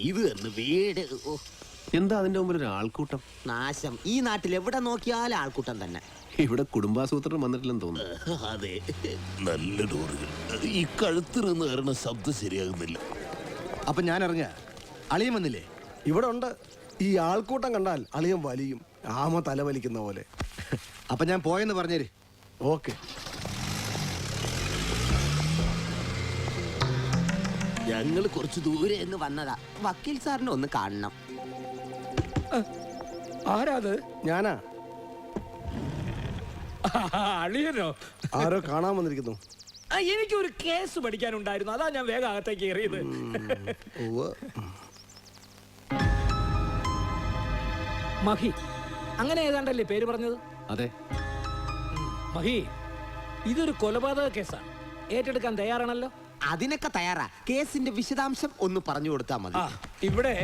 ഇത് തന്നെ വീട്. എന്താ അതിന്റെ മുമ്പിൽ ഒരു ആൾക്കൂട്ടം? നാശം. ഈ നാട്ടിൽ എവിടെ നോക്കിയാലും ആൾക്കൂട്ടം തന്നെ. ഇവിടെ കുടുംബാസൂത്രം വന്നിട്ടില്ലെന്ന് തോന്നുന്നു. അതെ, നല്ല ഡോറുകൾ. ഈ കഴുത്തിറന്ന് കാരണം ശബ്ദം ശരിയാകുന്നില്ല. അപ്പൊ ഞാൻ ഇറങ്ങ. അളിയൻ വന്നില്ലേ? ഇവിടെ ഉണ്ട്. ഈ ആൾക്കൂട്ടം കണ്ടാൽ അളിയൻ വലിയും, ആമ തല വലിക്കുന്ന പോലെ. അപ്പൊ ഞാൻ പോയെന്ന് പറഞ്ഞേര്. ഓക്കെ. ഞങ്ങൾ കുറച്ച് ദൂരെ എന്ന് വന്നതാ. വക്കീൽ സാറിനെ ഒന്ന് കാണണം. ആരാത്? ഞാനാ. അളിയനോ? ആരോ കാണാൻ വന്നിരിക്കുന്നു. എനിക്കൊരു കേസ് പഠിക്കാനുണ്ടായിരുന്നു, അതാ ഞാൻ വേഗം അകത്തേക്ക് കയറിയത്. മഹി, അങ്ങനെ ഏതാണ്ടല്ലേ പേര് പറഞ്ഞത്? അതെ. മഹി, ഇതൊരു കൊലപാതക കേസാണ്. ഏറ്റെടുക്കാൻ തയ്യാറാണല്ലോ? അതിനൊക്കെ തയ്യാറാ. കേസിന്റെ വിശദാംശം ഒന്ന് പറഞ്ഞു കൊടുത്താൽ മതി. ഇവിടെ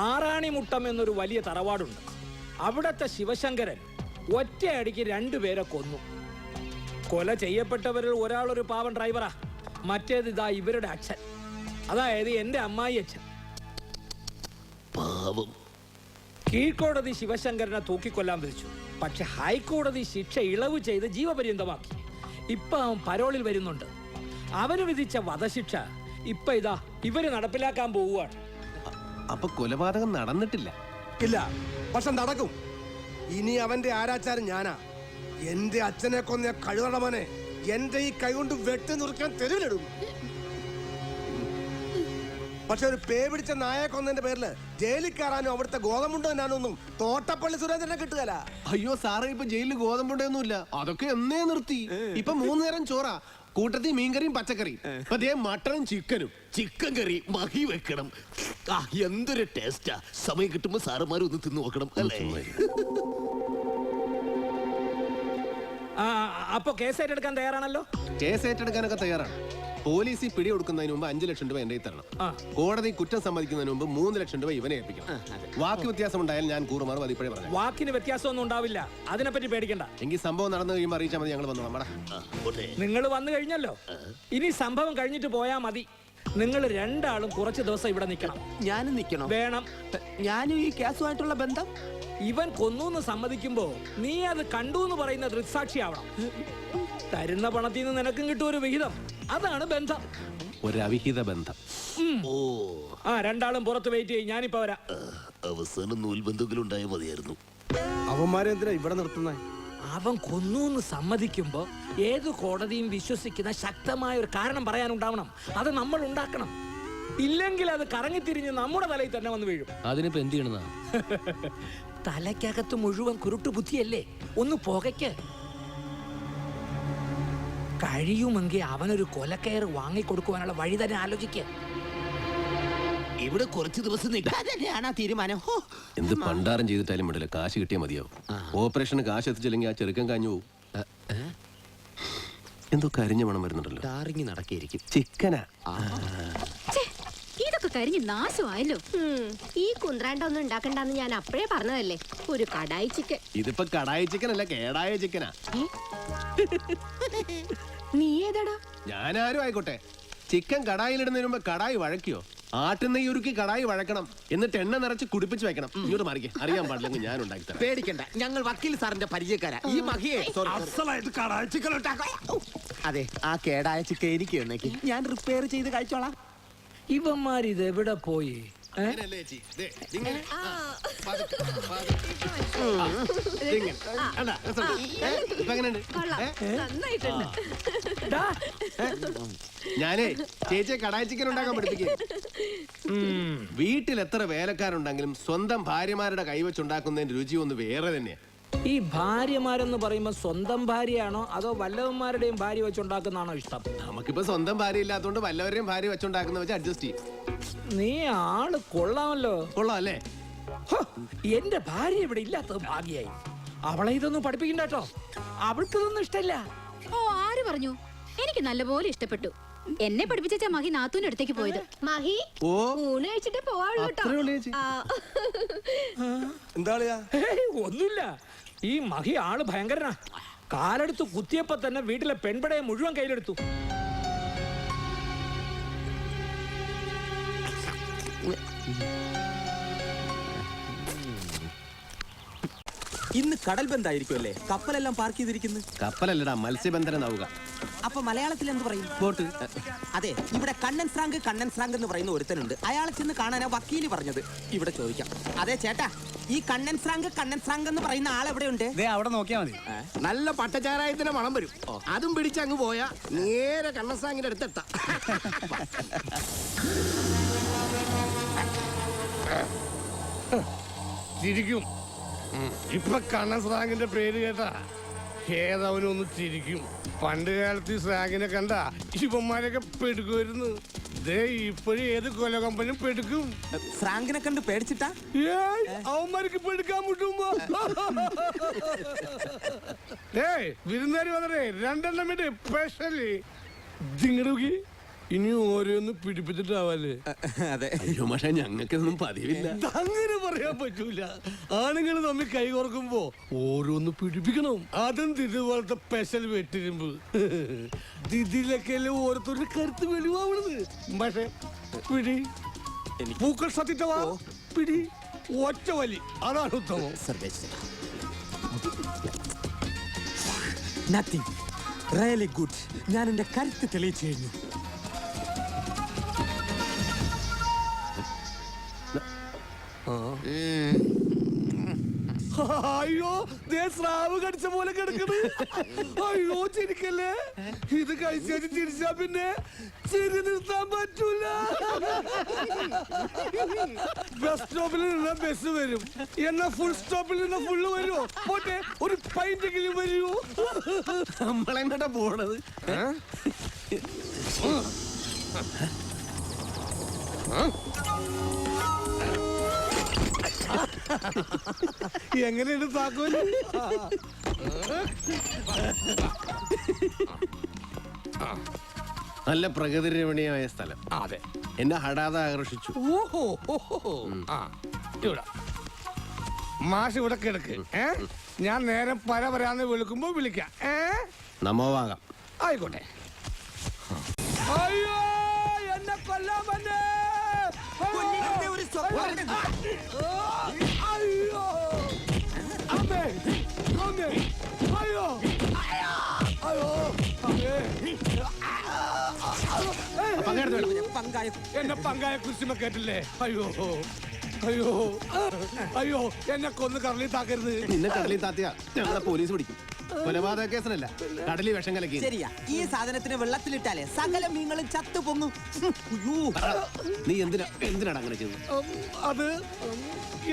ആറാണിമുട്ടം എന്നൊരു വലിയ തറവാടുണ്ട്. അവിടത്തെ ശിവശങ്കരൻ ഒറ്റയടിക്ക് 2 പേരെ കൊന്നു. കൊല ചെയ്യപ്പെട്ടവരിൽ ഒരാളൊരു പാവൻ ഡ്രൈവറാ, മറ്റേത് ഇതാ ഇവരുടെ അച്ഛൻ, അതായത് എന്റെ അമ്മായി അച്ഛൻ. പാവം. കീഴ്ക്കോടതി ശിവശങ്കരനെ തൂക്കിക്കൊല്ലാൻ വിധിച്ചു. പക്ഷെ ഹൈക്കോടതി ശിക്ഷ ഇളവ് ചെയ്ത് ജീവപര്യന്തമാക്കി. ഇപ്പൊ അവൻ പരോളിൽ വരുന്നുണ്ട്. അവന് വിധിച്ച വധശിക്ഷ ഇപ്പൊ ഇതാ ഇവര് നടപ്പിലാക്കാൻ പോവുകയാണ്. അപ്പൊ കൊലപാതകം നടന്നിട്ടില്ല? ഇല്ല, പക്ഷെ നടക്കും. ഇനി അവന്റെ ആരാച്ചാരം ഞാനാ. എന്റെ അച്ഛനെ കൊന്ന കഴുകടമനെ എന്റെ ഈ കൈ കൊണ്ട് വെട്ടി നുറുക്കാൻ തെരുവിലിടും. പക്ഷെ ഒരു പേ പിടിച്ച നായെ കൊന്നതിന്റെ പേരില് ജയിലിൽ കയറാനോ അവിടുത്തെ ഗോതമ്പുണ്ടോ ഞാനൊന്നും തോട്ടപ്പള്ളി സുരേന്ദ്രനെ കിട്ടുകയല്ല. അയ്യോ സാറേ, ഇപ്പൊ ജയിലിൽ ഗോതമ്പുണ്ടൊന്നുമില്ല. അതൊക്കെ എന്നേ നിർത്തി. ഇപ്പൊ 3 നേരം ചോറാ, കൂട്ടത്തിൽ മീൻകറിയും പച്ചക്കറിയും. മട്ടനും ചിക്കനും. ചിക്കൻ കറി മഹി വെക്കണം. എന്തൊരു ടേസ്റ്റാ. സമയം കിട്ടുമ്പോ സാറുമാരും ഒന്ന് തിന്നു നോക്കണം അല്ലേ? അപ്പൊ കേസ് ഏറ്റെടുക്കാൻ തയ്യാറാണല്ലോ? കേസ് ഏറ്റെടുക്കാനൊക്കെ തയ്യാറാണ്. പോലീസിൽ പിടി കൊടുക്കുന്നതിന് മുമ്പ് 5 ലക്ഷം രൂപ എന്റെ തരണം. കോടതി കുറ്റം സമ്മതിക്കുന്നതിന് മുമ്പ് 3 ലക്ഷം രൂപ ഇവനെ ഏൽപ്പിക്കണം. വാക്ക് വ്യത്യാസം ഉണ്ടായാൽ ഞാൻ കൂറുമാറും. അതിപ്പോഴേ പറഞ്ഞു. വാക്കിന് വ്യത്യാസമൊന്നും ഉണ്ടാവില്ല, അതിനെപ്പറ്റി പേടിക്കണ്ട. എങ്കിൽ സംഭവം നടന്നു കഴിയുമ്പോൾ അറിയിച്ചാൽ മതി. ഞങ്ങൾ വന്നു. നമ്മുടെ നിങ്ങൾ വന്നു കഴിഞ്ഞല്ലോ, ഇനി സംഭവം കഴിഞ്ഞിട്ട് പോയാ മതി. നിങ്ങൾ 2 ആളും കുറച്ച് ദിവസം ഇവിടെ നിൽക്കണം. ഞാനും നിൽക്കണം. വേണം. ഞാനും ഈ കേസുമായിട്ടുള്ള ബന്ധം. ഇവൻ കൊന്നു സമ്മതിക്കുമ്പോ നീ അത് കണ്ടു എന്ന് പറയുന്ന ദൃക്സാക്ഷിയാവണം. തരുന്ന പണത്തിൽ നിന്ന് നിനക്കും കിട്ടും ഒരു വിഹിതം. അതാണ് ബന്ധം, ഒരു അവിഹിത ബന്ധം. ഓ, 2 ആളും പുറത്ത് വെയിറ്റ് ചെയ്യും. ഞാനിപ്പോ വരാം. അവസാനം നൂൽബന്ധുക്കളും ഉണ്ടായാൽ മതിയായിരുന്നു. അവന്മാരെ എന്തിനാ ഇവിടെ നിർത്തുന്നേ? അവൻ കൊന്നു സമ്മതിക്കുമ്പോ ഏത് കോടതിയും വിശ്വസിക്കുന്ന ശക്തമായ ഒരു കാരണം പറയാനുണ്ടാവണം. അത് നമ്മൾ ഉണ്ടാക്കണം. ഇല്ലെങ്കിൽ അത് കറങ്ങിത്തിരിഞ്ഞ് നമ്മുടെ തലയിൽ തന്നെ വന്ന് വീഴും. അതിനിപ്പോ എന്ത് ചെയ്യണമെന്നാ? തലയ്ക്കകത്ത് മുഴുവൻ കുരുട്ടു ബുദ്ധിയല്ലേ, ഒന്ന് പുകയ്ക്ക്. കഴിയുമെങ്കിൽ അവനൊരു കൊലക്കയർ വാങ്ങിക്കൊടുക്കുവാനുള്ള വഴി തന്നെ ആലോചിക്കുക. ഇവിടെ കുറച്ച് ദിവസം തന്നെയാണ് ആ തീരുമാനം. എന്ത് പണ്ടാരം ചെയ്തിട്ടാലും വിടില്ല, കാശ് കിട്ടിയാൽ മതിയാവും. ഓപ്പറേഷന് കാശ് എത്തിച്ചില്ലെങ്കിൽ ആ ചെറുക്കൻ കാഞ്ഞു പോവും. എന്തോ കരിഞ്ഞ മണം വരുന്നുണ്ടല്ലോ. ടാറിങ് നടക്കിയിരിക്കും. ചിക്കനാ. ഇതൊക്കെ കരിഞ്ഞ് നാശമായല്ലോ. ഈ കുന്ത്രാണ്ടൊന്നും ഉണ്ടാക്കണ്ടെന്ന് ഞാൻ അപ്പഴേ പറഞ്ഞതല്ലേ. ഒരു കടായി ചിക്കൻ. ഇതിപ്പോ കടായി ചിക്കൻ അല്ല, കേടായ ചിക്കനാ. നീ ഏതാടാ? ഞാനാരും ആയിക്കോട്ടെ. ചിക്കൻ കടായിലിടുന്നതിന് മുമ്പ് കടായി വഴക്കിയോ? ആട്ടുന്നെയ്യ് ഉരുക്കി കടായി വഴക്കണം, എന്നിട്ട് എണ്ണ നിറച്ച് കുടിപ്പിച്ച് വെക്കണം. ഇങ്ങോട്ട് മാറിക്കേ. അറിയാൻ പാടില്ലെങ്കിൽ ഞാൻ ഉണ്ടാക്കി തരാം. പേടിക്കണ്ട, ഞങ്ങൾ വക്കീൽ സാറിന്റെ പരിചയക്കാരാ. ഈ മഹിയെ അതെ, ആ കേടായ ചിക്കൻ എനിക്ക് തന്നേക്ക്. ഞാൻ റിപ്പയർ ചെയ്ത് കഴിച്ചോളാം. ഇവന്മാരിത് എവിടെ പോയി? ഞാനേ ചേച്ചിയെ കടായി ചിക്കൻ ഉണ്ടാക്കാൻ പഠിപ്പിക്കും. വീട്ടിൽ എത്ര വേലക്കാരുണ്ടെങ്കിലും സ്വന്തം ഭാര്യമാരുടെ കൈവച്ചുണ്ടാക്കുന്നതിന്റെ രുചി ഒന്ന് വേറെ തന്നെയാ. ഈ ഭാര്യമാരെന്ന് പറയുമ്പോ സ്വന്തം ഭാര്യയാണോ അതോ വല്ലവന്മാരുടെയും ഭാര്യ വെച്ചുണ്ടാക്കുന്നതാണോ ഇഷ്ടം? നമുക്കിപ്പോ സ്വന്തം ഭാര്യ ഇല്ലാത്തതുകൊണ്ട് വല്ലവരെയും ഭാര്യ വെച്ചുണ്ടാക്കുന്ന വെച്ച് അഡ്ജസ്റ്റ് ചെയ്യും. നീ ആള് കൊള്ളാമല്ലോ. കൊള്ളാം അല്ലേ? എന്റെ ഭാര്യ ഇവിടെ ഇല്ലാത്തത് ഭാഗ്യായി. അവളെ ഇതൊന്നും പഠിപ്പിക്കണ്ട കേട്ടോ. അവൾക്കിതൊന്നും ഇഷ്ടല്ല. ഓ, ആര് പറഞ്ഞു? എനിക്ക് നല്ലപോലെ ഇഷ്ടപ്പെട്ടു. എന്നെ പഠിപ്പിച്ച മഹി നാത്തൂന്റെ അടുത്തേക്ക് പോയത്. മഹി, ഊണ് കഴിച്ചിട്ട് പോവാളൂ കേട്ടോ. എന്താ? ഒന്നുമില്ല. ഈ മഹി ആള് ഭയങ്കരനാ. കാലെടുത്ത് കുത്തിയപ്പോ തന്നെ വീട്ടിലെ പെൺപടയെ മുഴുവൻ കയ്യിലെടുത്തു. ഇന്ന് കടൽ ബന്ധായിരിക്കും അല്ലേ? കപ്പലെല്ലാം പാർക്ക് ചെയ്തിരിക്കുന്നു. കപ്പലല്ലടാ, മത്സ്യബന്ധന നൗക. അപ്പൊ മലയാളത്തിൽ എന്ത് പറയും? ബോട്ട്. അതെ, ഇവിടെ കണ്ണൻ ഫ്രാങ്ക് എന്ന് പറയുന്ന ഒരുത്തനുണ്ട്. അയാളെ ചെന്ന് കാണാനാ വക്കീല് പറഞ്ഞത്. ഇവിടെ ചോദിക്കാം. അതെ ചേട്ടാ, ഈ കണ്ണൻ ഫ്രാങ്ക് എന്ന് പറയുന്ന ആളെവിടെയുണ്ട്? അവിടെ നോക്കിയാ മതി. നല്ല പട്ടച്ചാരായത്തിന്റെ മണം വരും. അതും പിടിച്ചങ്ങ് പോയാ നേരെ കണ്ണസാങ്ങിന്റെ അടുത്തെത്താം. ചിരിക്കും. ഇപ്പൊ കണ്ണൻ സ്രാങ്കിന്റെ പേര് കേട്ടാ ഏതവനൊന്ന് ചിരിക്കും. പണ്ട് കാലത്ത് ഈ സ്രാങ്കിനെ കണ്ട ഇവന്മാരൊക്കെ പെടുക്കുമായിരുന്നു. ദേ ഇപ്പോഴും ഏത് കൊല കമ്പനിയും പെടുക്കും. ഫ്രാങ്കിനെ കണ്ട് പേടിച്ചിട്ടാ? അവന്മാർക്ക് പെടുക്കാൻ മുട്ടുമ്പോ വിരുന്നുകാരി വന്നേ 2 മിനിറ്റ് സ്പെഷ്യലി ദിങ്ങടുക്കി ഇനി ഓരോന്ന് പിടിപ്പിച്ചിട്ടാവല്ലേ. അതെ. അയ്യോ പക്ഷെ ഞങ്ങൾക്കൊന്നും പതിവില്ല. അങ്ങനെ പറയാൻ പറ്റൂല. ആണുങ്ങൾ തമ്മിൽ കൈ കോർക്കുമ്പോ ഓരോന്ന് പിടിപ്പിക്കണം. അതും ഇതുപോലത്തെ സ്പെഷ്യൽ വെട്ടിരുമ്പ്. ഇതിലൊക്കെ ഓരോരുത്തരുടെ കരുത്ത് വെളിവാവണത്. പക്ഷെ പിടി പൂക്കൾ സത്യവാ പിടി ഒറ്റ വലി, അതാണ് ഉത്തമം. Nothing really good. ഞാൻ എന്റെ കരുത്ത് തെളിയിച്ചു കഴിഞ്ഞു. അയ്യോ ദേ സ്രാവ് കടിച്ച പോലെ കിടക്കണ്. അയ്യോ ചിരിക്കല്ലേ. ഇത് കഴിച്ചു ചിരിച്ചാ പിന്നെ ചിരി നിർത്താൻ പറ്റൂല. ബസ് സ്റ്റോപ്പിൽ നിന്ന് ബസ് വരും. എന്നാ ഫുൾ സ്റ്റോപ്പിൽ നിന്ന് ഫുള്ള് വരുമോ? പോട്ടെ, ഒരു പൈന്റെങ്കിലും വരുമോ? നമ്മളെങ്ങോട്ടാ പോണത്? എങ്ങനെയുണ്ട് താക്കോല്? നല്ല പ്രകൃതി രമണീയമായ സ്ഥലം. അതെ, എന്നെ ഹഠാതെ ആകർഷിച്ചു. ഓഹോ ഇവിടെ മാഷ് ഇവിടെ കിടക്ക്. ഞാൻ നേരെ പരാന്ന് വിളിക്കുമ്പോ വിളിക്കാം. നമോവാകാം. ആയിക്കോട്ടെ. അയ്യോ എന്നെ കൊല്ലാൻ വന്നേ. അയ്യോ അമ്മേ അമ്മേ അയ്യോ അയ്യോ എന്നെ പങ്കായ കുരിശുമ കേട്ടില്ലേ? അയ്യോ അയ്യോ അയ്യോ എന്നെ കൊന്ന് കടലിൽ താക്കരുത്. നിന്നെ കടലിൽ താത്തിയ ഞങ്ങളെ പോലീസ് പിടിക്കും. കൊലപാതക കേസനല്ല, കടലിൽ വിഷം കലക്കി. ശരിയാ, ഈ സാധനത്തിന് വെള്ളത്തിലിട്ടാലേ സകല മീനുകളും ചത്തു പൊങ്ങും. നീ എന്തിനാണ് അങ്ങനെ ചെയ്തത്? അത്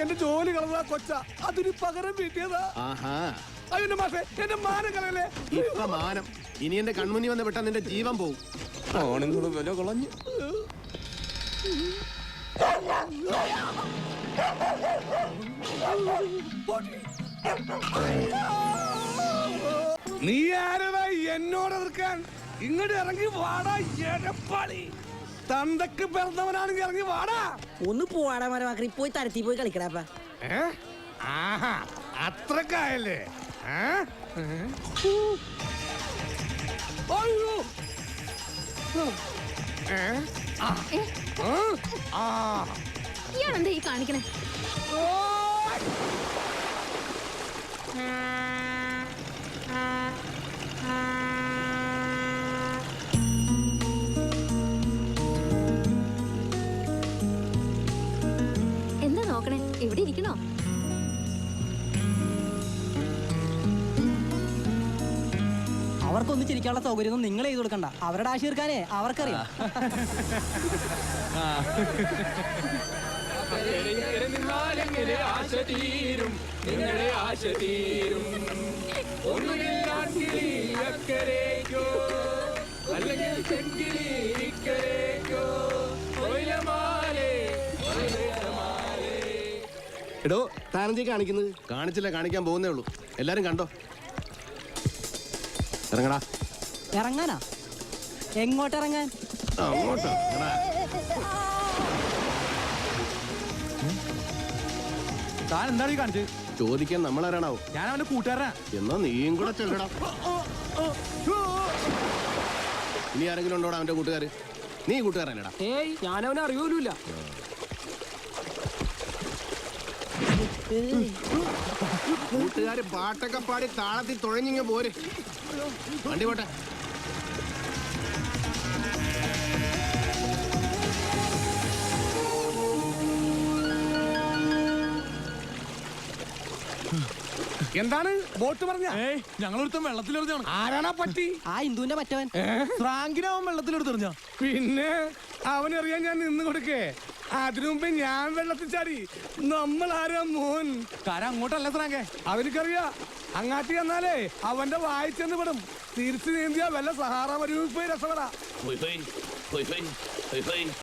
എന്റെ ജോലി കളഞ്ഞ കൊച്ച, അതിന് പകരം വീട്ടിയതാ. ആഹാ, അയ്യോ എന്റെ മാഷേ, എന്റെ മാനം കളയല്ലേ. ഇപ്പൊ മാനം. ഇനി എന്റെ കൺമുന്നിൽ വന്ന് വിട്ടാ നിന്റെ ജീവൻ പോവും. ആണുങ്ങളും വില കളഞ്ഞു. നീ ആരടാ എന്നോട് എതിർക്കാൻ? ഇങ്ങോട്ട് ഇറങ്ങി വാടാ എടപ്പാളി. തന്തക്ക് പിറന്നവനാണെങ്കിൽ ഇറങ്ങി വാടാ. ഒന്ന് പോവാടാ മരമാക്കി, പോയി തരത്തി പോയി കളിക്കടാ. ആഹാ അത്രക്കായല്ലേ? അയ്യോ ഇയാളെന്താ ഈ കാണിക്കണേ? എന്താ നോക്കണേ? ഇവിടെ ഇരിക്കണോ? അവർക്കൊന്നും ചിരിക്കാനുള്ള സൗകര്യമൊന്നും നിങ്ങൾ ചെയ്ത് കൊടുക്കണ്ട. അവരുടെ ആശ തീർക്കാനേ അവർക്കറിയാം. എടോ താനെന്തീ കാണിക്കുന്നത്? കാണിച്ചില്ല, കാണിക്കാൻ പോകുന്നേ ഉള്ളൂ. എല്ലാരും കണ്ടോ? ഇറങ്ങടാ. ഇറങ്ങാനാ? എങ്ങോട്ട് ഇറങ്ങാൻ? അങ്ങോട്ടോ? താൻ എന്താണ് ഈ കാണിച്ചത്? ചോദിക്കാൻ നമ്മളാരാണാവോ? ഞാൻ അവന്റെ കൂട്ടുകാരനാ. എന്നാ നീയും കൂടെ ചെല്ലടാ. ഇനി ആരെങ്കിലും ഉണ്ടോടാ അവന്റെ കൂട്ടുകാര്? നീ കൂട്ടുകാരനടാ. ഏയ്, ഞാൻ അവനെ അറിയൂല. കൂട്ടുകാര് പാട്ടൊക്കെ പാടി താളത്തിൽ തുഴഞ്ഞിങ്ങ പോരെ. വണ്ടി പോട്ടെ. എന്താണ് ബോട്ട് പറഞ്ഞ? ഞങ്ങളൊരുത്തം വെള്ളത്തിലെറിഞ്ഞാണ്. ആരാണാ പറ്റി? ആ ഹിന്ദുവിന്റെ മറ്റവൻ ഫ്രാങ്കിനാവൻ വെള്ളത്തിലെടുത്തെറിഞ്ഞ. പിന്നെ അവനറിയാൻ ഞാൻ നിന്ന് കൊടുക്കേ. അതിനു മുമ്പേ ഞാൻ വെള്ളത്തിൽ ചാടി. നമ്മൾ ആരാ മോൻ? കാര അങ്ങോട്ടല്ല ഫ്രാങ്കേ. അവനിക്കറിയാ. അങ്ങാട്ടി എന്നാലേ അവന്റെ വായിച്ചെന്ന് പെടും. തിരിച്ചു നീന്തിയാ വല്ല സഹാറ മരുഭൂമി പോയി രസപ്പെടാ. ഹൊയ് ഹൊയ്, ഹൊയ് ഹൊയ്, ഹൊയ് ഹൊയ്.